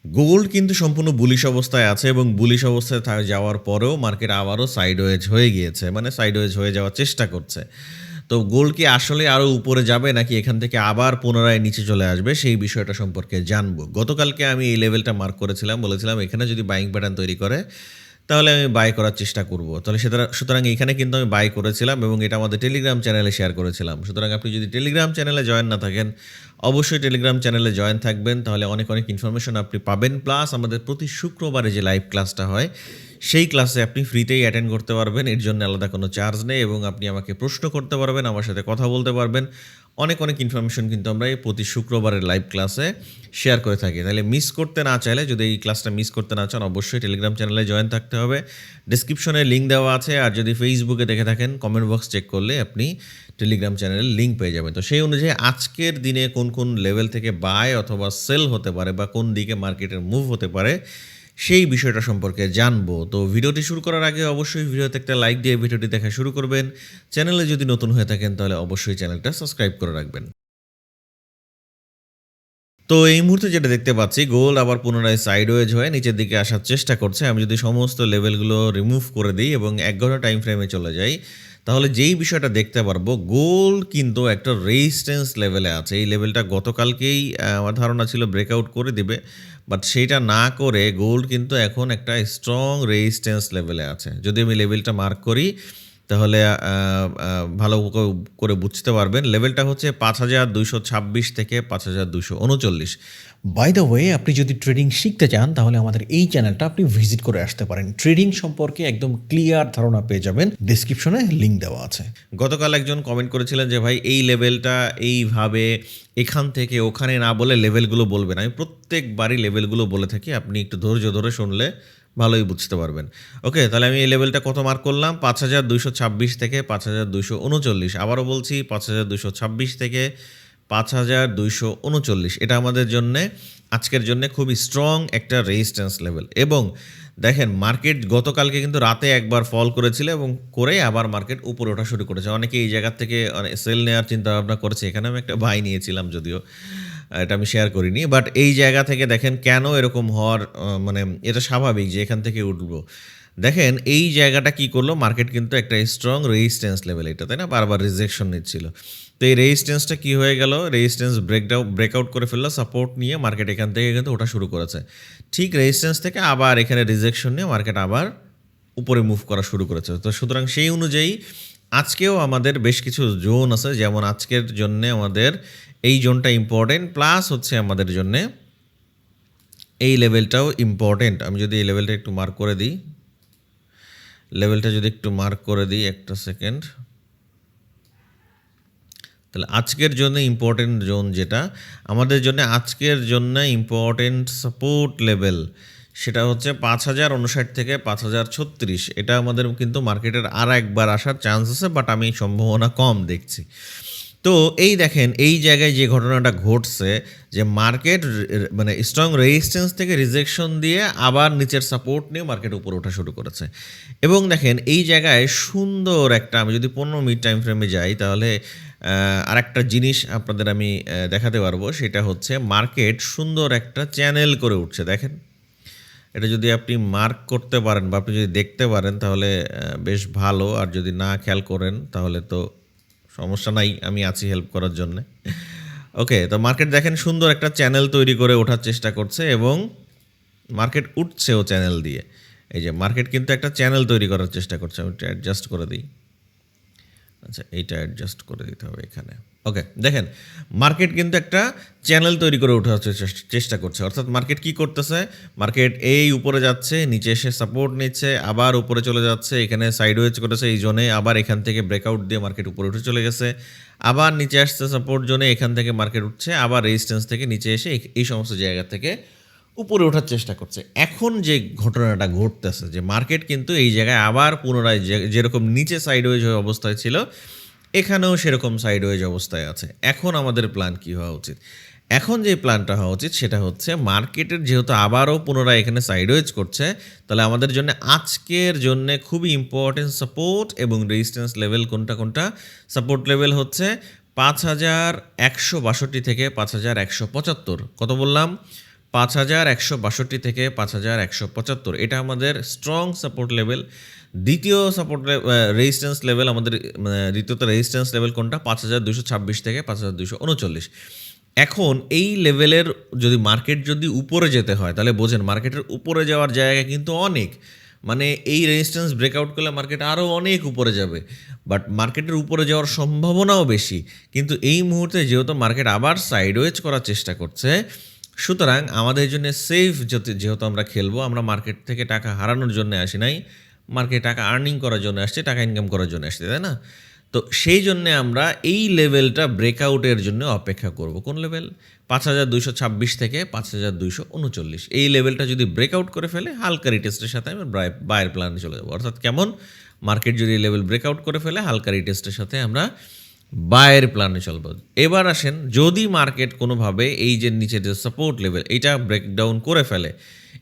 Gold কিন্তু সম্পূর্ণ bullish অবস্থায় আছে এবং বুলিশ অবস্থায় যাওয়ার পরেও মার্কেট আবারও সাইডওয়েজ হয়ে গিয়েছে, মানে সাইডওয়েজ হয়ে যাওয়ার চেষ্টা করছে। তো গোল্ড কি আসলে আরও উপরে যাবে নাকি এখান থেকে আবার পুনরায় নিচে চলে আসবে, সেই বিষয়টা সম্পর্কে জানবো। গতকালকে আমি এই লেভেলটা মার্ক করেছিলাম, বলেছিলাম এখানে যদি বাইং প্যাটার্ন তৈরি করে তাহলে আমি বাই করার চেষ্টা করব। তাহলে সুতরাং এখানে কিন্তু আমি বাই করেছিলাম এবং এটা আমাদের টেলিগ্রাম চ্যানেলে শেয়ার করেছিলাম। সুতরাং আপনি যদি টেলিগ্রাম চ্যানেলে জয়েন না থাকেন, অবশ্যই টেলিগ্রাম চ্যানেলে জয়েন থাকবেন, তাহলে অনেক অনেক ইনফরমেশন আপনি পাবেন। প্লাস আমাদের প্রতি শুক্রবারে যে লাইভ ক্লাসটা হয় সেই ক্লাসে আপনি ফ্রিতেই অ্যাটেন্ড করতে পারবেন, এর জন্য আলাদা কোনো চার্জ নেই এবং আপনি আমাকে প্রশ্ন করতে পারবেন, আমার সাথে কথা বলতে পারবেন। অনেক অনেক ইনফরমেশন কিন্তু আমরা এই প্রতি শুক্রবারের লাইভ ক্লাসে শেয়ার করে থাকি। তাহলে মিস করতে না চাইলে, যদি এই ক্লাসটা মিস করতে না চান, অবশ্যই টেলিগ্রাম চ্যানেলে জয়েন থাকতে হবে। ডিসক্রিপশনে লিঙ্ক দেওয়া আছে, আর যদি ফেসবুকে দেখে থাকেন কমেন্ট বক্স চেক করলে আপনি টেলিগ্রাম চ্যানেলের লিঙ্ক পেয়ে যাবেন। তো সেই অনুযায়ী আজকের দিনে কোন কোন লেভেল থেকে বাই অথবা সেল হতে পারে বা কোন দিকে মার্কেটের মুভ হতে পারে সেই বিষয়টা সম্পর্কে জানবো। তো ভিডিওটি শুরু করার আগে অবশ্যই ভিডিওতে একটা লাইক দিয়ে ভিডিওটি দেখা শুরু করবেন। চ্যানেলে যদি নতুন হয়ে থাকেন তাহলে অবশ্যই চ্যানেলটা সাবস্ক্রাইব করে রাখবেন। তো এই মুহূর্তে যেটা দেখতে পাচ্ছি, গোল্ড আবার পুনরায় সাইডওয়েজ হয়ে নিচের দিকে আসার চেষ্টা করছে। আমি যদি সমস্ত লেভেলগুলো রিমুভ করে দিই এবং ১ ঘন্টা টাইম ফ্রেমে চলে যাই, তাহলে যেই বিষয়টা দেখতে পারবো, গোল্ড কিন্তু একটা রেজিস্ট্যান্স লেভেলে আছে। এই লেভেলটা গতকালকেই আমার ধারণা ছিল ব্রেকআউট করে দিবে, বাট সেইটা না করে গোল্ড কিন্তু এখন একটা স্ট্রং রেজিস্ট্যান্স লেভেলে আছে। যদি আমি লেভেলটা মার্ক করি তাহলে ভালো করে বুঝতে পারবেন। লেভেলটা হচ্ছে ৫,২২৬ থেকে ৫,২৩৯। বাই দ্য ওয়ে, আপনি যদি ট্রেডিং শিখতে চান তাহলে আমাদের এই চ্যানেলটা আপনি ভিজিট করে আসতে পারেন। ট্রেডিং সম্পর্কে একদম ক্লিয়ার ধারণা পেয়ে যাবেন, ডেসক্রিপশনে লিঙ্ক দেওয়া আছে। গতকাল একজন কমেন্ট করেছিলেন যে ভাই এই লেভেলটা এইভাবে এখান থেকে ওখানে না বলে লেভেলগুলো বলবেন। আমি প্রত্যেকবারই লেভেলগুলো বলে থাকি, আপনি একটু ধৈর্য ধরে শুনলে ভালোই বুঝতে পারবেন। ওকে, তাহলে আমি এই লেভেলটা কত মার্ক করলাম? ৫,২২৬ থেকে ৫,২৩৯। আবারও বলছি ৫,২২৬ থেকে ৫,২৩৯। এটা আমাদের জন্যে, আজকের জন্যে খুবই স্ট্রং একটা রেজিস্ট্যান্স লেভেল। এবং দেখেন মার্কেট গতকালকে কিন্তু রাতে একবার ফল করেছিল এবং করে আবার মার্কেট উপরে ওঠা শুরু করেছে। অনেকে এই জায়গা থেকে সেল নেওয়ার চিন্তা ভাবনা করেছে। এখানে আমি একটা বাই নিয়েছিলাম, যদিও এটা আমি শেয়ার করিনি। বাট এই জায়গা থেকে দেখেন কেন এরকম হওয়ার, মানে এটা স্বাভাবিক যে এখান থেকে উঠবো। দেখেন এই জায়গাটা কি করলো, মার্কেট কিন্তু একটা স্ট্রং রেজিস্ট্যান্স লেভেল, এটা তাই না, বারবার রিজেকশন নিচ্ছিল। তো এই রেজিস্ট্যান্সটা কী হয়ে গেল, রেজিস্ট্যান্স ব্রেকআউট করে ফেললো, সাপোর্ট নিয়ে মার্কেট এখান থেকে কিন্তু ওঠা শুরু করেছে। ঠিক রেজিস্ট্যান্স থেকে আবার এখানে রিজেকশন নিয়ে মার্কেট আবার উপরে মুভ করা শুরু করেছে। তো সুতরাং সেই অনুযায়ী আজকেও আমাদের বেশ কিছু জোন আছে, যেমন আজকের জন্যে আমাদের এই জোনটা ইম্পর্টেন্ট, প্লাস হচ্ছে আমাদের জন্যে এই লেভেলটাও ইম্পর্টেন্ট। আমি যদি এই লেভেলটা একটু মার্ক করে দিই, একটা সেকেন্ড, তাহলে আজকের জন্য ইম্পর্টেন্ট জোন যেটা আমাদের জন্য আজকের জন্য ইম্পর্টেন্ট সাপোর্ট লেভেল, সেটা হচ্ছে ৫,০৫৯ থেকে ৫,০৩৬। এটা আমাদের কিন্তু মার্কেটের আর একবার আসার চান্স আছে, বাট আমি সম্ভাবনা কম দেখছি। তো এই দেখেন এই জায়গায় যে ঘটনাটা ঘটছে, যে মার্কেট মানে স্ট্রং রেজিস্ট্যান্স থেকে রিজেকশন দিয়ে আবার নিচের সাপোর্ট নিয়ে মার্কেট উপরে ওঠা শুরু করেছে। এবং দেখেন এই জায়গায় সুন্দর একটা, আমি যদি ১৫ মিনিট টাইম ফ্রেমে যাই তাহলে আরেকটা জিনিস আপনাদের আমি দেখাতে পারবো, সেটা হচ্ছে মার্কেট সুন্দর একটা চ্যানেল করে উঠছে। দেখেন এটা যদি আপনি মার্ক করতে পারেন বা আপনি যদি দেখতে পারেন তাহলে বেশ ভালো, আর যদি না খেয়াল করেন তাহলে তো সমস্যা নাই, আমি আছি হেল্প করার জন্যে। ওকে, তো মার্কেট দেখেন সুন্দর একটা চ্যানেল তৈরি করে ওঠার চেষ্টা করছে এবং মার্কেট উঠছেও চ্যানেল দিয়ে। এই যে মার্কেট কিন্তু একটা চ্যানেল তৈরি করার চেষ্টা করছে। আমি এটা অ্যাডজাস্ট করে দিই, আচ্ছা এইটা অ্যাডজাস্ট করে দিতে হবে এখানে। ওকে, দেখেন মার্কেট কিন্তু একটা চ্যানেল তৈরি করে ওঠার চেষ্টা করছে। অর্থাৎ মার্কেট কি করতেছে, মার্কেট এই উপরে যাচ্ছে, নিচে এসে সাপোর্ট নিচ্ছে, আবার উপরে চলে যাচ্ছে, এখানে সাইডওয়েজ করেছে এই জোনে, আবার এখান থেকে ব্রেকআউট দিয়ে মার্কেট উপরে উঠে চলে গেছে, আবার নিচে আসছে সাপোর্ট জোনে, এখান থেকে মার্কেট উঠছে, আবার রেজিস্ট্যান্স থেকে নিচে এসে এই সমস্ত জায়গা থেকে উপরে ওঠার চেষ্টা করছে। এখন যে ঘটনাটা ঘটতেছে, যে মার্কেট কিন্তু এই জায়গায় আবার পুনরায় যেরকম নিচে সাইডওয়েজ হয়ে অবস্থায় ছিল, এখানেও সেরকম সাইডওয়েজ অবস্থায় আছে। এখন আমাদের প্ল্যান কী হওয়া উচিত? এখন যে প্ল্যানটা হওয়া উচিত সেটা হচ্ছে, মার্কেটের যেহেতু আবারও পুনরায় এখানে সাইডওয়েজ করছে, তাহলে আমাদের জন্য আজকের জন্য খুবই ইম্পর্টেন্ট সাপোর্ট এবং রেজিস্ট্যান্স লেভেল কোনটা সাপোর্ট লেভেল হচ্ছে ৫,১৬২ থেকে ৫,১৭৫। কত বললাম? 5162 থেকে 5175, এটা আমাদের স্ট্রং সাপোর্ট লেভেল। দ্বিতীয় সাপোর্ট রেজিস্ট্যান্স লেভেল আমাদের, দ্বিতীয়ত রেজিস্ট্যান্স লেভেল কোনটা, 5226 থেকে 5239। এখন এই লেভেলের যদি মার্কেট যদি উপরে যেতে হয়, তাহলে বোঝেন মার্কেটের উপরে যাওয়ার জায়গা কিন্তু অনেক, মানে এই রেজিস্ট্যান্স ব্রেকআউট করলে মার্কেট আরও অনেক উপরে যাবে, বাট মার্কেটের উপরে যাওয়ার সম্ভাবনাও বেশি। কিন্তু এই মুহূর্তে যেহেতু মার্কেট আবার সাইডওয়েজ করার চেষ্টা করছে, সুতরাং আমাদের জন্য সেফ, যেহেতু আমরা খেলবো, আমরা মার্কেট থেকে টাকা হারানোর জন্য আসি নাই, মার্কেটে টাকা আর্নিং করার জন্য আসছে, টাকা ইনকাম করার জন্য আসছে, তাই না? তো সেই জন্যে আমরা এই লেভেলটা ব্রেকআউটের জন্য অপেক্ষা করব। কোন লেভেল? 5226 থেকে 5239। এই লেভেলটা যদি ব্রেকআউট করে ফেলে, হালকা রিটেস্টের সাথে আমরা বায়ের প্ল্যানে চলে যাবো। অর্থাৎ কেমন? মার্কেট যদি এই লেভেল ব্রেকআউট করে ফেলে, হালকা রিটেস্টের সাথে আমরা বায়ের প্ল্যানে চলবো। এবার আসেন, যদি মার্কেট কোনোভাবে এই যে নিচের যে সাপোর্ট লেভেল, এটা ব্রেকডাউন করে ফেলে,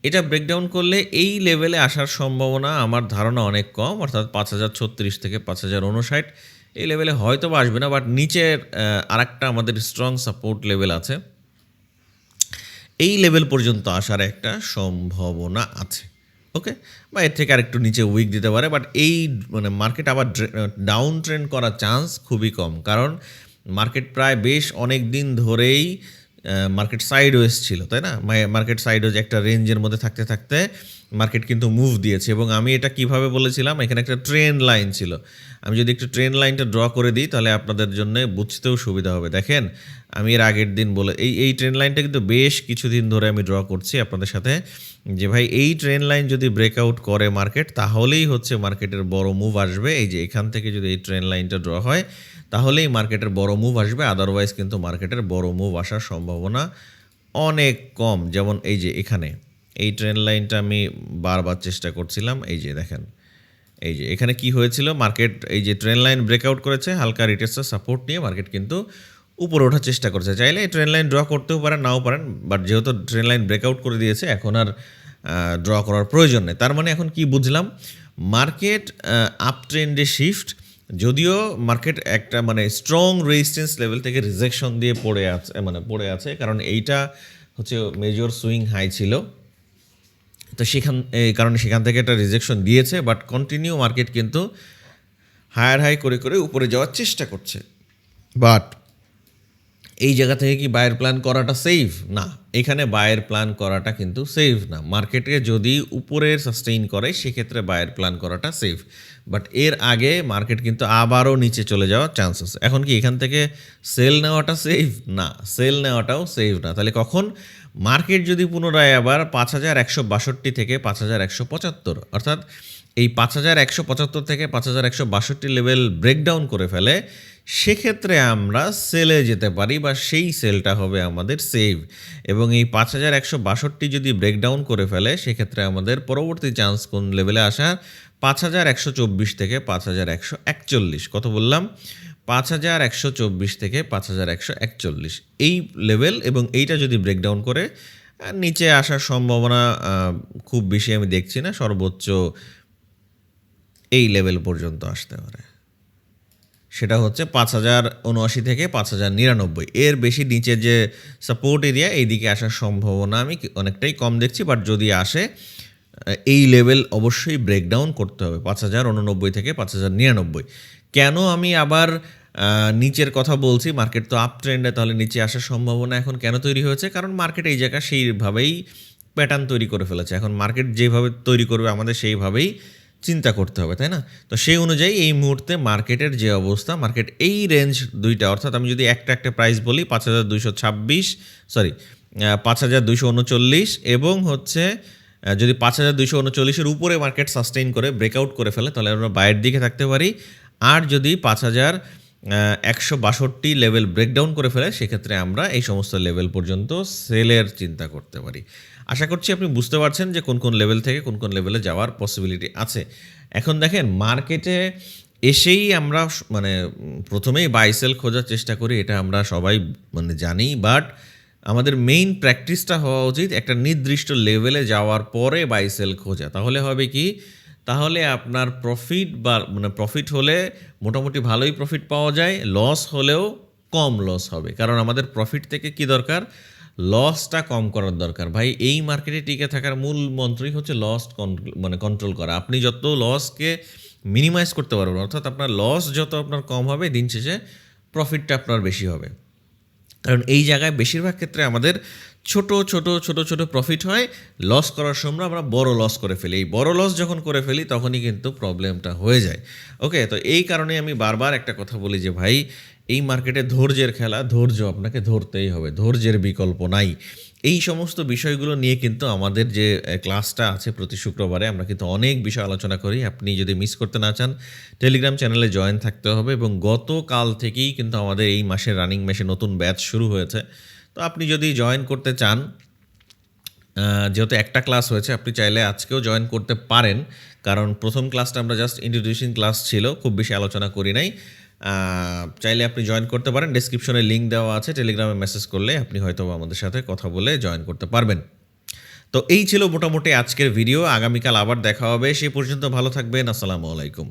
এটা ব্রেকডাউন করলে এই লেভেলে আসার সম্ভাবনা আমার ধারণা অনেক কম, অর্থাৎ 5036 থেকে 5059 এই লেভেলে হয়তো বা আসবে না, বাট নিচের আরেকটা আমাদের স্ট্রং সাপোর্ট লেভেল আছে, এই লেভেল পর্যন্ত আসার একটা সম্ভাবনা আছে। ওকে, বা এর থেকে আরেকটু নিচে উইক দিতে পারে, বাট এই মানে মার্কেট আবার ডাউন ট্রেন্ড করার চান্স খুবই কম, কারণ মার্কেট প্রায় বেশ অনেক দিন ধরেই মার্কেট সাইডওয়েজ ছিল, তাই না? মার্কেট সাইডওয়েজ একটা রেঞ্জের মধ্যে থাকতে থাকতে মার্কেট কিন্তু মুভ দিয়েছে। এবং আমি এটা কিভাবে বলেছিলাম, এখানে একটা ট্রেন্ড লাইন ছিল। আমি যদি একটু ট্রেন্ড লাইনটা ড্র করে দিই, তাহলে আপনাদের জন্য বুঝতেও সুবিধা হবে। দেখেন, আমি এর আগের দিন বলে এই ট্রেন্ড লাইনটা কিন্তু বেশ কিছুদিন ধরে আমি ড্র করছি আপনাদের সাথে, যে ভাই এই ট্রেন্ড লাইন যদি ব্রেকআউট করে মার্কেট, তাহলেই হচ্ছে মার্কেটের বড় মুভ আসবে। এই যে এখান থেকে যদি এই ট্রেন্ড লাইনটা ড্র হয়, তাহলেই মার্কেটের বড় মুভ আসবে, আদারওয়াইজ কিন্তু মার্কেটের বড় মুভ আসার সম্ভাবনা অনেক কম। যেমন এই যে এখানে এই ট্রেন্ড লাইনটা আমি বারবার চেষ্টা করছিলাম, এই যে দেখেন, এই যে এখানে কি হয়েছিল, মার্কেট এই যে ট্রেন্ড লাইন ব্রেকআউট করেছে, হালকা রিটেস্টের সাপোর্ট নিয়ে মার্কেট কিন্তু উপরে ওঠার চেষ্টা করছে। চাইলে এই ট্রেন্ড লাইন ড্র করতেও পারেন, নাও পারেন, বাট যেহেতু ট্রেন্ড লাইন ব্রেকআউট করে দিয়েছে, এখন আর ড্র করার প্রয়োজন নেই। তার মানে এখন কি বুঝলাম, মার্কেট আপ ট্রেন্ডে শিফট, যদিও মার্কেট একটা মানে স্ট্রং রেজিস্ট্যান্স লেভেল থেকে রিজেকশন দিয়ে পড়ে আছে, কারণ এইটা হচ্ছে মেজর সুইং হাই ছিল, তো এই কারণে সেখান থেকে একটা রিজেকশন দিয়েছে, বাট কন্টিনিউ মার্কেট কিন্তু হায়ার হাই করে করে উপরে যাওয়ার চেষ্টা করছে। বাট এই জায়গা থেকে কি বায়ের প্ল্যান করাটা সেফ? না, এখানে বায়ের প্ল্যান করাটা কিন্তু সেফ না। মার্কেটে যদি উপরে সাস্টেইন করে, সেক্ষেত্রে বায়ের প্ল্যান করাটা সেফ, বাট এর আগে মার্কেট কিন্তু আবারও নিচে চলে যাওয়ার চান্সেস। এখন কি এখান থেকে সেল নেওয়াটা সেফ? না, সেল নেওয়াটাও সেফ না। তাহলে কখন? মার্কেট যদি পুনরায় আবার 5162 থেকে 5175, অর্থাৎ এই 5175 থেকে 5162 লেভেল ব্রেকডাউন করে ফেলে, সেক্ষেত্রে আমরা সেলে যেতে পারি, বা সেই সেলটা হবে আমাদের সেভ। এবং এই 5162 যদি ব্রেকডাউন করে ফেলে, সেক্ষেত্রে আমাদের পরবর্তী চান্স কোন লেভেলে আসার, 5124 থেকে 5141। কত বললাম? 5124 থেকে 5141 এই লেভেল, এবং এইটা যদি ব্রেকডাউন করে নিচে আসার সম্ভাবনা খুব বেশি আমি দেখছি না, সর্বোচ্চ এই লেভেল পর্যন্ত আসতে পারে, সেটা হচ্ছে 5079 থেকে 5099। এর বেশি নিচের যে সাপোর্ট এরিয়া, এই দিকে আসার সম্ভাবনা আমি অনেকটাই কম দেখছি, বাট যদি আসে, এই লেভেল অবশ্যই ব্রেকডাউন করতে হবে, 5089 থেকে 5099। কেন আমি আবার নিচের কথা বলছি? মার্কেট তো আপ ট্রেন্ডে, তাহলে নিচে আসার সম্ভাবনা এখন কেন তৈরি হয়েছে? কারণ মার্কেট এই জায়গা সেইভাবেই প্যাটার্ন তৈরি করে ফেলেছে। এখন মার্কেট যেভাবে তৈরি করবে, আমাদের সেইভাবেই চিন্তা করতে হবে, তাই না? তো সেই অনুযায়ী এই মুহূর্তে মার্কেটের যে অবস্থা, মার্কেট এই রেঞ্জ দুইটা, অর্থাৎ আমি যদি একটা প্রাইস বলি, 5239 এবং হচ্ছে যদি 5239-এর উপরে মার্কেট সাস্টেইন করে ব্রেকআউট করে ফেলে, তাহলে আমরা বাইরের দিকে থাকতে পারি। আর যদি 5162 লেভেল ব্রেকডাউন করে ফেলে, সেক্ষেত্রে আমরা এই সমস্ত লেভেল পর্যন্ত সেলের চিন্তা করতে পারি। আশা করছি আপনি বুঝতে পারছেন যে কোন কোন লেভেল থেকে কোন কোন লেভেলে যাওয়ার পসিবিলিটি আছে। এখন দেখেন, মার্কেটে এসেই আমরা মানে প্রথমেই বাই সেল খোঁজার চেষ্টা করি, এটা আমরা সবাই মানে জানি, বাট আমাদের মেইন প্র্যাকটিসটা হওয়া উচিত একটা নির্দিষ্ট লেভেলে যাওয়ার পরে বাই সেল খোঁজা। তাহলে হবে কি, তাহলে আপনার প্রফিট বা মানে প্রফিট হলে মোটামুটি ভালোই প্রফিট পাওয়া যায়, লস হলেও কম লস হবে। কারণ আমাদের প্রফিট থেকে কি দরকার? লসটা কম করার দরকার ভাই। এই মার্কেটে টিকে থাকার মূল মন্ত্রই হচ্ছে লস কন্ট্রোল করা। আপনি যত লসকে মিনিমাইজ করতে পারবেন, অর্থাৎ আপনার লস যত আপনার কম হবে, দিন শেষে প্রফিটটা আপনার বেশি হবে। কারণ এই জায়গায় বেশিরভাগ ক্ষেত্রে আমাদের ছোট ছোট ছোট ছোট প্রফিট হয়, লস করার সময় আমরা বড় লস করে ফেলি। এই বড় লস যখন করে ফেলি তখনই কিন্তু প্রবলেমটা হয়ে যায়। ওকে, তো এই কারণে আমি বারবার একটা কথা বলি যে ভাই, এই মার্কেটে ধৈর্যের খেলা, ধৈর্য আপনাকে ধরতেই হবে, ধৈর্যের বিকল্প নাই। এই সমস্ত বিষয়গুলো নিয়ে কিন্তু আমাদের যে ক্লাসটা আছে প্রতি শুক্রবারে, আমরা কিন্তু অনেক বিষয় আলোচনা করি। আপনি যদি মিস করতে না চান, টেলিগ্রাম চ্যানেলে জয়েন থাকতে হবে। এবং গতকাল থেকেই কিন্তু আমাদের এই মাসের রানিং মেশে নতুন ব্যাচ শুরু হয়েছে। তো আপনি যদি জয়েন করতে চান, যেহেতু একটা ক্লাস হয়েছে, আপনি চাইলে আজকেও জয়েন করতে পারেন। কারণ প্রথম ক্লাসটা আমরা জাস্ট ইন্ট্রোডিউসিং ক্লাস ছিল, খুব বেশি আলোচনা করি নাই। চাইলে আপনি জয়েন করতে পারেন, ডেসক্রিপশনে লিঙ্ক দেওয়া আছে, টেলিগ্রামে মেসেজ করলে আপনি হয়তো আমাদের সাথে কথা বলে জয়েন করতে পারবেন। তো এই ছিল মোটামুটি আজকের ভিডিও। আগামীকাল আবার দেখা হবে, সেই পর্যন্ত ভালো থাকবেন। আসসালামু আলাইকুম।